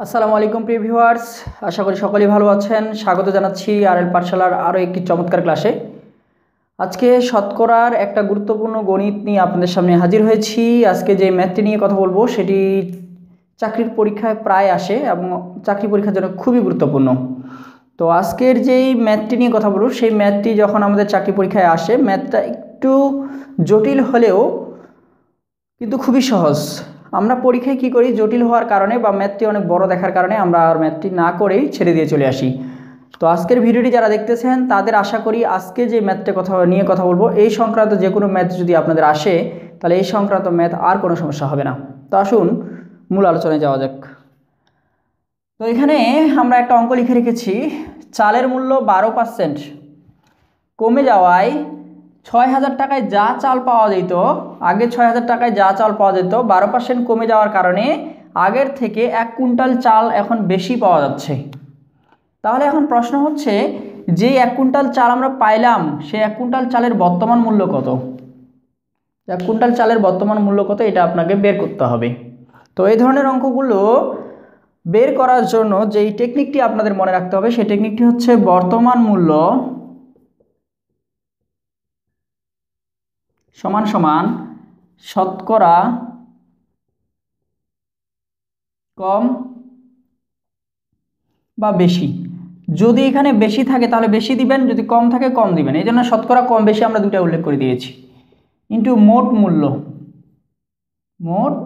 আসসালামু আলাইকুম প্রিয় ভিউয়ার্স, আশা করি সকলেই ভালো আছেন। স্বাগত জানাচ্ছি আরএল পাঠশালার আরও একটি চমৎকার ক্লাসে। আজকে শতকরার একটা গুরুত্বপূর্ণ গণিত নিয়ে আপনাদের সামনে হাজির হয়েছি। আজকে যে ম্যাথটি নিয়ে কথা বলবো সেটি চাকরির পরীক্ষায় প্রায় আসে এবং চাকরি পরীক্ষার জন্য খুবই গুরুত্বপূর্ণ। তো আজকের যেই ম্যাথটি নিয়ে কথা বলবো সেই ম্যাথটি যখন আমাদের চাকরি পরীক্ষায় আসে, ম্যাথটা একটু জটিল হলেও কিন্তু খুবই সহজ। আমরা পরীক্ষায় কি করি, জটিল হওয়ার কারণে বা ম্যাথটি অনেক বড় দেখার কারণে আমরা আর ম্যাথটি না করেই ছেড়ে দিয়ে চলে আসি। তো আজকের ভিডিওটি যারা দেখতেছেন তাদের আশা করি আজকে যে ম্যাথটা নিয়ে কথা বলবো এই সংক্রান্ত যে কোনো ম্যাথ যদি আপনাদের আসে তাহলে এই সংক্রান্ত ম্যাথ আর কোনো সমস্যা হবে না। তো আসুন মূল আলোচনায় যাওয়া যাক। তো এখানে আমরা একটা অঙ্ক লিখে রেখেছি, চালের মূল্য 12% কমে যাওয়ায় ৬,০০০ টাকায় যা চাল পাওয়া যেত, আগে ৬,০০০ টাকায় যা চাল পাওয়া যেত 12% কমে যাওয়ার কারণে আগের থেকে 1 কুইন্টাল চাল এখন বেশি পাওয়া যাচ্ছে। তাহলে এখন প্রশ্ন হচ্ছে, যে 1 কুইন্টাল চাল আমরা পাইলাম সেই 1 কুইন্টাল চালের বর্তমান মূল্য কত? 1 কুইন্টাল চালের বর্তমান মূল্য কত এটা আপনাকে বের করতে হবে। তো এই ধরনের অঙ্কগুলো বের করার জন্য যেই টেকনিকটি আপনাদের মনে রাখতে হবে সেই টেকনিকটি হচ্ছে বর্তমান মূল্য সমান সমান শতকরা কম বা বেশি। যদি এখানে বেশি থাকে তাহলে বেশি দিবেন, যদি কম থাকে কম দিবেন। এই জন্য শতকরা কম বেশি আমরা দুটো উল্লেখ করে দিয়েছি। ইনটু মোট মূল্য, মোট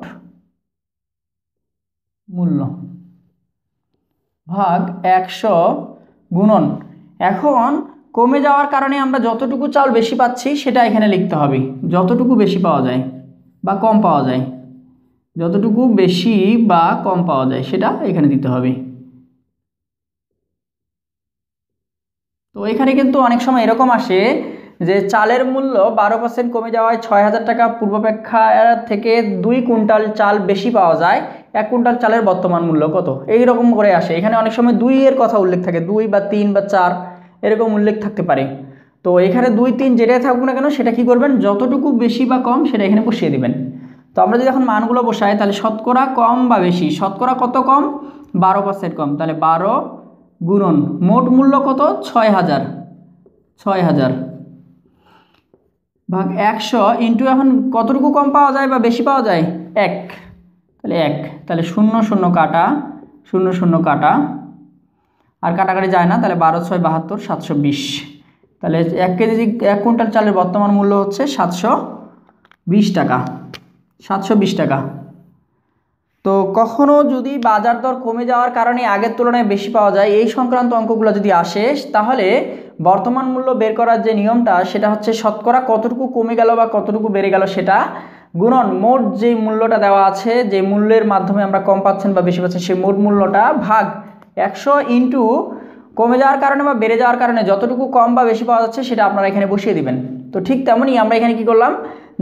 মূল্য ভাগ 100 গুণন। এখন কমে যাওয়ার কারণে আমরা যতটুকু চাল বেশি পাচ্ছি সেটা এখানে লিখতে হবে। যতটুকু বেশি পাওয়া যায় বা কম পাওয়া যায়, যতটুকু বেশি বা কম পাওয়া যায় সেটা এখানে দিতে হবে। তো এখানে কিন্তু অনেক সময় এরকম আসে যে চালের মূল্য 12% কমে যাওয়ায় ৬,০০০ টাকা পূর্বাপেক্ষা থেকে 2 কুইন্টাল চাল বেশি পাওয়া যায়, 1 কুইন্টাল চালের বর্তমান মূল্য কত? এই রকম করে আসে। এখানে অনেক সময় 2 এর কথা উল্লেখ থাকে, 2 বা 3 বা 4 এরকম উল্লেখ থাকতে পারে। তো এখানে 2 3 যেটাই থাকুক না কেন সেটা কি করবেন, যতটুকু বেশি বা কম সেটা এখানে বসিয়ে দিবেন। তো আমরা যদি এখন মানগুলো বসাই তাহলে শতকরা কম বা বেশি, শতকরা কত কম? 12% কম, তাহলে 12 গুণন মোট মূল্য কত? ৬,০০০, ৬,০০০ ভাগ 100 ইন্টু এখন কতটুকু কম পাওয়া যায় বা বেশি পাওয়া যায়? 1, তাহলে 1, তাহলে 0 0 কাটা, 0 0 কাটা, আর কাটাকাটি যায় না, তাহলে 12 6 72 720। তাহলে 1 কেজি 1 কুইন্টাল চালের বর্তমান মূল্য হচ্ছে 720 টাকা, 720 টাকা। তো কখনো যদি বাজার দর কমে যাওয়ার কারণে আগের তুলনায় বেশি পাওয়া যায় এই সংক্রান্ত অঙ্কগুলো যদি আসে তাহলে বর্তমান মূল্য বের করার যে নিয়মটা সেটা হচ্ছে শতকরা কতটুকু কমে গেল বা কতটুকু বেড়ে গেল সেটা গুণন মোট যে মূল্যটা দেওয়া আছে, যে মূল্যের মাধ্যমে আমরা কম পাচ্ছেন বা বেশি পাচ্ছেন সেই মোট মূল্যটা ভাগ 100 ইন্টু কমে যাওয়ার কারণে বা বেড়ে যাওয়ার কারণে যতটুকু কম বা বেশি পাওয়া যাচ্ছে সেটা আপনারা এখানে বসিয়ে দিবেন। তো ঠিক তেমনই আমরা এখানে কি করলাম,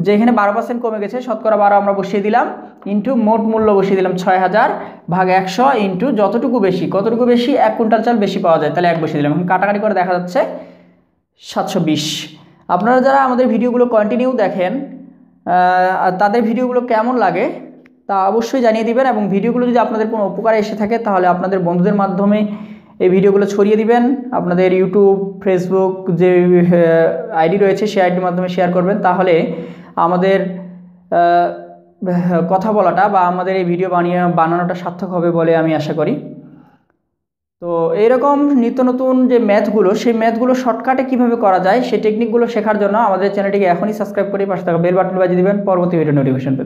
যে এখানে 12% কমে গেছে, শতকরা 12 আমরা বসিয়ে দিলাম, ইন্টু মোট মূল্য বসিয়ে দিলাম ৬,০০০ ভাগ 100 ইন্টু যতটুকু বেশি, কতটুকু বেশি? 1 কুইন্টাল চাল বেশি পাওয়া যায়, তাহলে 1 বসিয়ে দিলাম। এখন কাটাকাটি করে দেখা যাচ্ছে 720। আপনারা যারা আমাদের ভিডিওগুলো কন্টিনিউ দেখেন তাদের ভিডিওগুলো কেমন লাগে তা অবশ্যই জানিয়ে দিবেন, এবং ভিডিওগুলো যদি আপনাদের কোনো উপকারে এসে থাকে তাহলে আপনাদের বন্ধুদের মাধ্যমে এই ভিডিওগুলো ছড়িয়ে দিবেন। আপনাদের ইউটিউব, ফেসবুক যে আইডি রয়েছে সেই আইডির মাধ্যমে শেয়ার করবেন, তাহলে আমাদের কথা বলাটা বা আমাদের এই ভিডিও বানানোটা সার্থক হবে বলে আমি আশা করি। তো এইরকম নিত্য নতুন যে ম্যাথগুলো সেই ম্যাথগুলো শর্টকাটে কীভাবে করা যায় সেই টেকনিকগুলো শেখার জন্য আমাদের চ্যানেলটিকে এখনই সাবস্ক্রাইব করে পাশে থাকা বেল বাটন বাজিয়ে দিবেন পরবর্তী ভিডিও নোটিফিকেশন পেতে।